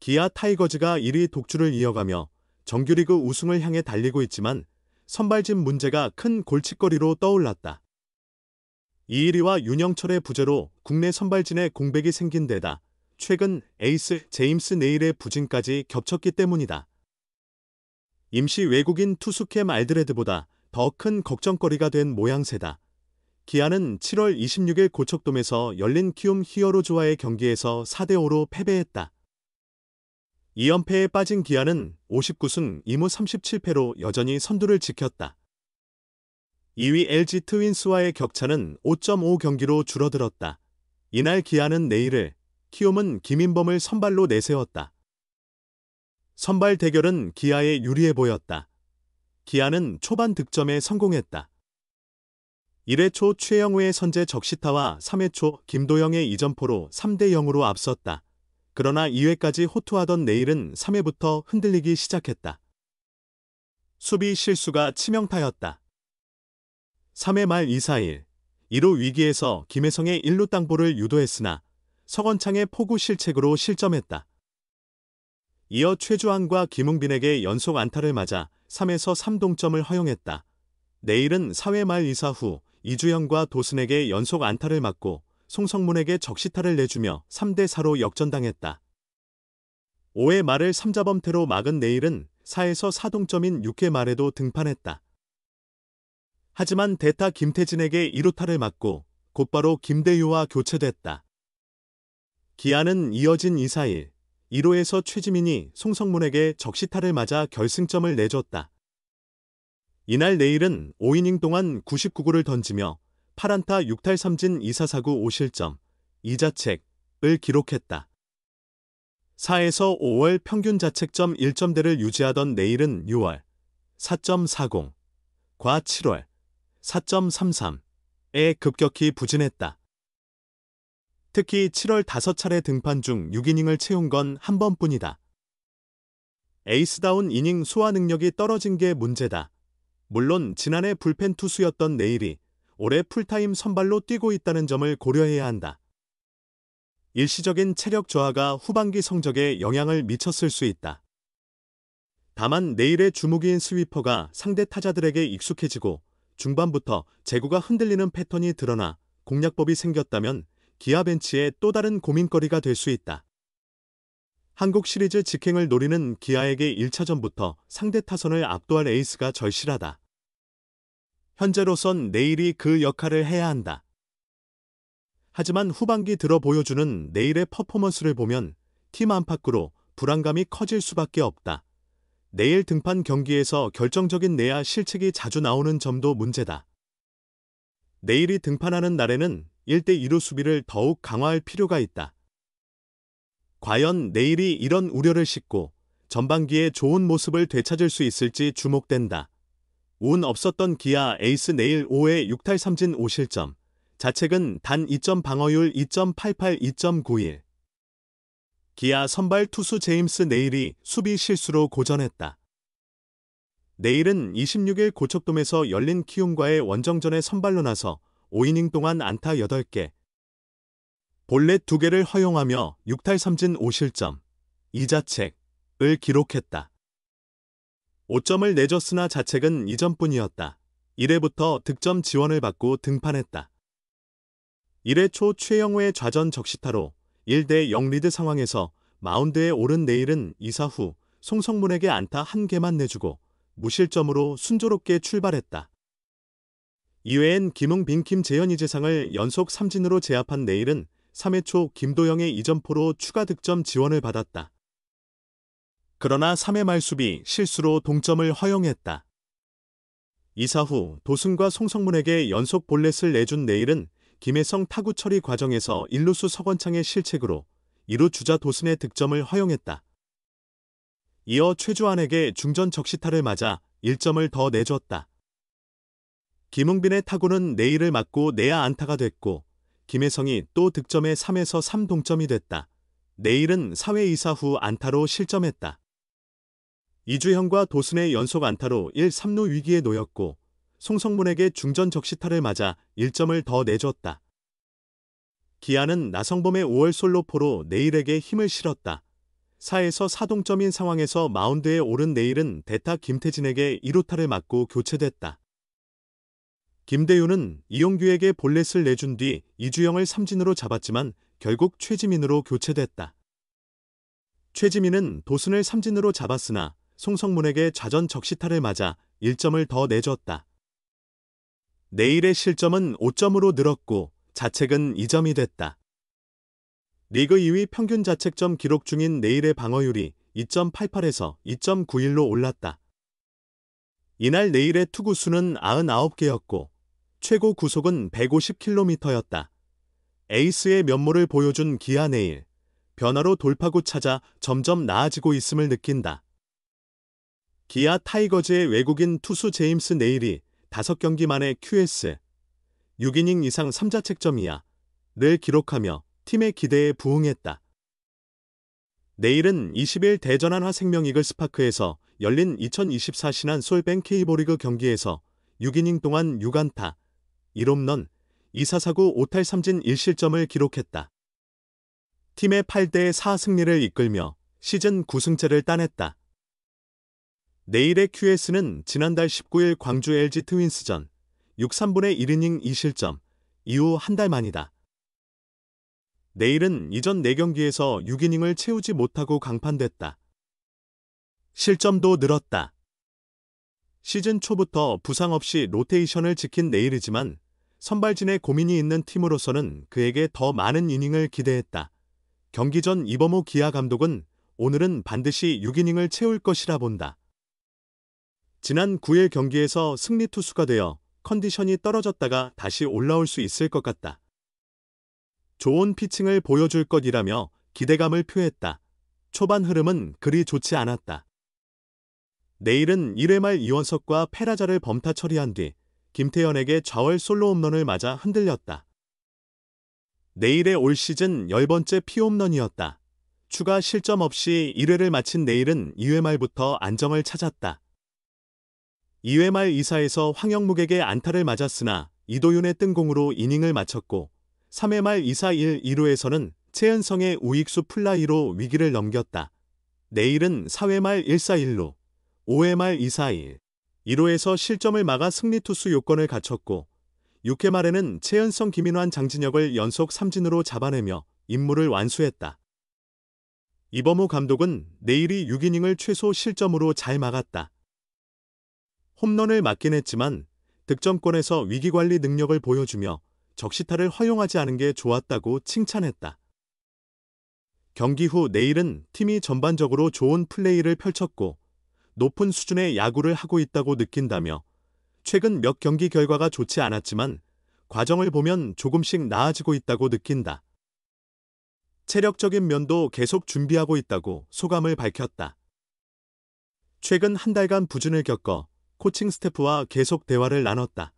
기아 타이거즈가 1위 독주를 이어가며 정규리그 우승을 향해 달리고 있지만 선발진 문제가 큰 골칫거리로 떠올랐다. 이일이와 윤영철의 부재로 국내 선발진에 공백이 생긴 데다 최근 에이스 제임스 네일의 부진까지 겹쳤기 때문이다. 임시 외국인 투수 캠 알드레드보다 더 큰 걱정거리가 된 모양새다. 기아는 7월 26일 고척돔에서 열린 키움 히어로즈와의 경기에서 4대5로 패배했다. 2연패에 빠진 기아는 59승 2무 37패로 여전히 선두를 지켰다. 2위 LG 트윈스와의 격차는 5.5 경기로 줄어들었다. 이날 기아는 네일을, 키움은 김인범을 선발로 내세웠다. 선발 대결은 기아에 유리해 보였다. 기아는 초반 득점에 성공했다. 1회 초 최영우의 선제 적시타와 3회 초 김도영의 2점포로 3대0으로 앞섰다. 그러나 2회까지 호투하던 네일은 3회부터 흔들리기 시작했다. 수비 실수가 치명타였다. 3회 말 2-4-1, 1루 위기에서 김혜성의 1루 땅볼을 유도했으나 서건창의 포구 실책으로 실점했다. 이어 최주환과 김웅빈에게 연속 안타를 맞아 3에서 3동점을 허용했다. 네일은 4회 말 2사 후 이주영과 도슨에게 연속 안타를 맞고 송성문에게 적시타를 내주며 3대4로 역전당했다. 5회 말을 3자범퇴로 막은 네일은 4에서 4동점인 6회 말에도 등판했다. 하지만 대타 김태진에게 2루타를 맞고 곧바로 김대유와 교체됐다. 기아는 이어진 2-4-1, 1호에서 최지민이 송성문에게 적시타를 맞아 결승점을 내줬다. 이날 네일은 5이닝 동안 99구를 던지며 8안타 6탈3진 2사4구 5실점, 2자책을 기록했다. 4에서 5월 평균 자책점 1점대를 유지하던 네일은 6월 4.40, 과 7월 4.33에 급격히 부진했다. 특히 7월 5차례 등판 중 6이닝을 채운 건 한 번뿐이다. 에이스다운 이닝 소화 능력이 떨어진 게 문제다. 물론 지난해 불펜 투수였던 네일이 올해 풀타임 선발로 뛰고 있다는 점을 고려해야 한다. 일시적인 체력 저하가 후반기 성적에 영향을 미쳤을 수 있다. 다만 네일의 주무기인 스위퍼가 상대 타자들에게 익숙해지고 중반부터 제구가 흔들리는 패턴이 드러나 공략법이 생겼다면 기아 벤치에 또 다른 고민거리가 될 수 있다. 한국 시리즈 직행을 노리는 기아에게 1차전부터 상대 타선을 압도할 에이스가 절실하다. 현재로선 네일이 그 역할을 해야 한다. 하지만 후반기 들어 보여주는 네일의 퍼포먼스를 보면 팀 안팎으로 불안감이 커질 수밖에 없다. 내일 등판 경기에서 결정적인 내야 실책이 자주 나오는 점도 문제다. 네일이 등판하는 날에는 1대2루 수비를 더욱 강화할 필요가 있다. 과연 네일이 이런 우려를 싣고 전반기에 좋은 모습을 되찾을 수 있을지 주목된다. 운 없었던 기아 에이스 네일 5회 6탈3진 5실점, 자책은 단 2점 방어율 2.88, 2.91. 기아 선발 투수 제임스 네일이 수비 실수로 고전했다. 네일은 26일 고척돔에서 열린 키움과의 원정전에 선발로 나서 5이닝 동안 안타 8개, 볼넷 2개를 허용하며 6탈3진 5실점, 2자책을 기록했다. 5점을 내줬으나 자책은 2점뿐이었다. 1회부터 득점 지원을 받고 등판했다. 1회 초 최영우의 좌전 적시타로 1대0 리드 상황에서 마운드에 오른 네일은 2사 후 송성문에게 안타 1개만 내주고 무실점으로 순조롭게 출발했다. 2회엔 김웅빈 김재현이 재상을 연속 3진으로 제압한 네일은 3회 초 김도영의 2점포로 추가 득점 지원을 받았다. 그러나 3회 말 수비 실수로 동점을 허용했다. 2사 후 도슨과 송성문에게 연속 볼넷을 내준 네일은 김혜성 타구 처리 과정에서 1루수 서건창의 실책으로 2루 주자 도슨의 득점을 허용했다. 이어 최주환에게 중전 적시타를 맞아 1점을 더 내줬다. 김웅빈의 타구는 네일을 맞고 내야 안타가 됐고 김혜성이 또 득점에 3에서 3 동점이 됐다. 네일은 4회 2사 후 안타로 실점했다. 이주형과 도슨의 연속 안타로 1-3루 위기에 놓였고 송성문에게 중전 적시타를 맞아 1점을 더 내줬다. 기아는 나성범의 5월 솔로포로 네일에게 힘을 실었다. 4에서 4동점인 상황에서 마운드에 오른 내일은 대타 김태진에게 1루타를 맞고 교체됐다. 김대윤은 이용규에게 볼넷을 내준 뒤 이주영을 삼진으로 잡았지만 결국 최지민으로 교체됐다. 최지민은 도순을 삼진으로 잡았으나 송성문에게 좌전 적시타를 맞아 1점을 더 내줬다. 내일의 실점은 5점으로 늘었고 자책은 2점이 됐다. 리그 2위 평균 자책점 기록 중인 내일의 방어율이 2.88에서 2.91로 올랐다. 이날 내일의 투구수는 99개였고 최고 구속은 150km였다. 에이스의 면모를 보여준 기아 내일. 변화로 돌파구 찾아 점점 나아지고 있음을 느낀다. 기아 타이거즈의 외국인 투수 제임스 네일이 5경기 만에 QS 6이닝 이상 3자책점이야 를 기록하며 팀의 기대에 부응했다. 내일은 20일 대전한화 생명 이글스파크에서 열린 2024 신한 솔뱅 K리그 경기에서 6이닝 동안 6안타, 1홈런, 2사사구 5탈 3진 1실점을 기록했다. 팀의 8대4 승리를 이끌며 시즌 9승째를 따냈다. 내일의 QS는 지난달 19일 광주 LG 트윈스전 6-3분의 1이닝 2실점 이후 한 달 만이다. 내일은 이전 4경기에서 6이닝을 채우지 못하고 강판됐다. 실점도 늘었다. 시즌 초부터 부상 없이 로테이션을 지킨 내일이지만 선발진에 고민이 있는 팀으로서는 그에게 더 많은 이닝을 기대했다. 경기 전 이범호 기아 감독은 오늘은 반드시 6이닝을 채울 것이라 본다. 지난 9일 경기에서 승리 투수가 되어 컨디션이 떨어졌다가 다시 올라올 수 있을 것 같다. 좋은 피칭을 보여줄 것이라며 기대감을 표했다. 초반 흐름은 그리 좋지 않았다. 내일은 1회 말 이원석과 페라자를 범타 처리한 뒤 김태현에게 좌월 솔로 홈런을 맞아 흔들렸다. 내일의 올 시즌 10번째 피홈런이었다. 추가 실점 없이 1회를 마친 내일은 2회 말부터 안정을 찾았다. 2회 말 2사에서 황영묵에게 안타를 맞았으나 이도윤의 뜬공으로 이닝을 마쳤고 3회 말 2사 1, 2루에서는 최은성의 우익수 플라이로 위기를 넘겼다. 내일은 4회 말 1사 1루, 5회 말 2사 1, 1루에서 실점을 막아 승리 투수 요건을 갖췄고 6회 말에는 최은성, 김인환, 장진혁을 연속 삼진으로 잡아내며 임무를 완수했다. 이범호 감독은 내일이 6이닝을 최소 실점으로 잘 막았다. 홈런을 맞긴 했지만 득점권에서 위기관리 능력을 보여주며 적시타를 허용하지 않은 게 좋았다고 칭찬했다. 경기 후 내일은 팀이 전반적으로 좋은 플레이를 펼쳤고 높은 수준의 야구를 하고 있다고 느낀다며 최근 몇 경기 결과가 좋지 않았지만 과정을 보면 조금씩 나아지고 있다고 느낀다. 체력적인 면도 계속 준비하고 있다고 소감을 밝혔다. 최근 한 달간 부진을 겪어 코칭 스태프와 계속 대화를 나눴다.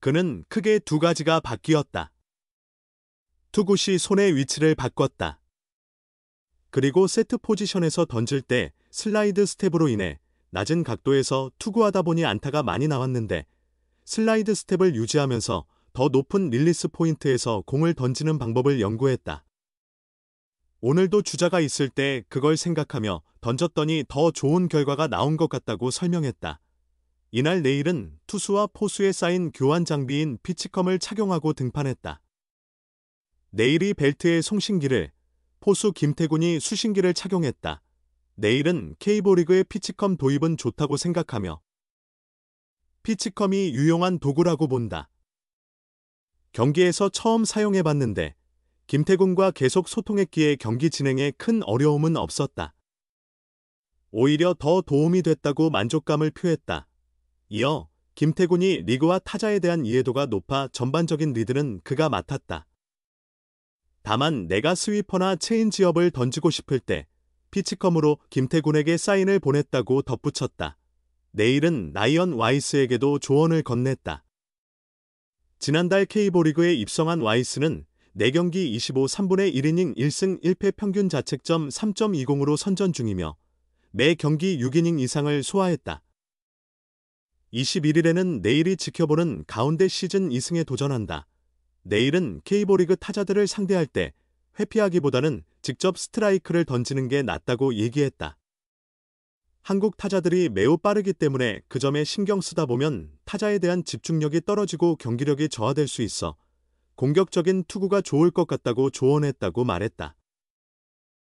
그는 크게 2가지가 바뀌었다. 투구 시 손의 위치를 바꿨다. 그리고 세트 포지션에서 던질 때 슬라이드 스텝으로 인해 낮은 각도에서 투구하다 보니 안타가 많이 나왔는데 슬라이드 스텝을 유지하면서 더 높은 릴리스 포인트에서 공을 던지는 방법을 연구했다. 오늘도 주자가 있을 때 그걸 생각하며 던졌더니 더 좋은 결과가 나온 것 같다고 설명했다. 이날 내일은 투수와 포수에 쌓인 교환 장비인 피치컴을 착용하고 등판했다. 내일이 벨트에 송신기를, 포수 김태군이 수신기를 착용했다. 내일은 K리그의 피치컴 도입은 좋다고 생각하며 피치컴이 유용한 도구라고 본다. 경기에서 처음 사용해봤는데 김태군과 계속 소통했기에 경기 진행에 큰 어려움은 없었다. 오히려 더 도움이 됐다고 만족감을 표했다. 이어 김태군이 리그와 타자에 대한 이해도가 높아 전반적인 리드는 그가 맡았다. 다만 내가 스위퍼나 체인지업을 던지고 싶을 때 피치컴으로 김태군에게 사인을 보냈다고 덧붙였다. 내일은 라이언 와이스에게도 조언을 건넸다. 지난달 K리그에 입성한 와이스는 4경기 25 3분의 1이닝 1승 1패 평균 자책점 3.20으로 선전 중이며 매 경기 6이닝 이상을 소화했다. 21일에는 내일이 지켜보는 가운데 시즌 2승에 도전한다. 내일은 K리그 타자들을 상대할 때 회피하기보다는 직접 스트라이크를 던지는 게 낫다고 얘기했다. 한국 타자들이 매우 빠르기 때문에 그 점에 신경 쓰다 보면 타자에 대한 집중력이 떨어지고 경기력이 저하될 수 있어 공격적인 투구가 좋을 것 같다고 조언했다고 말했다.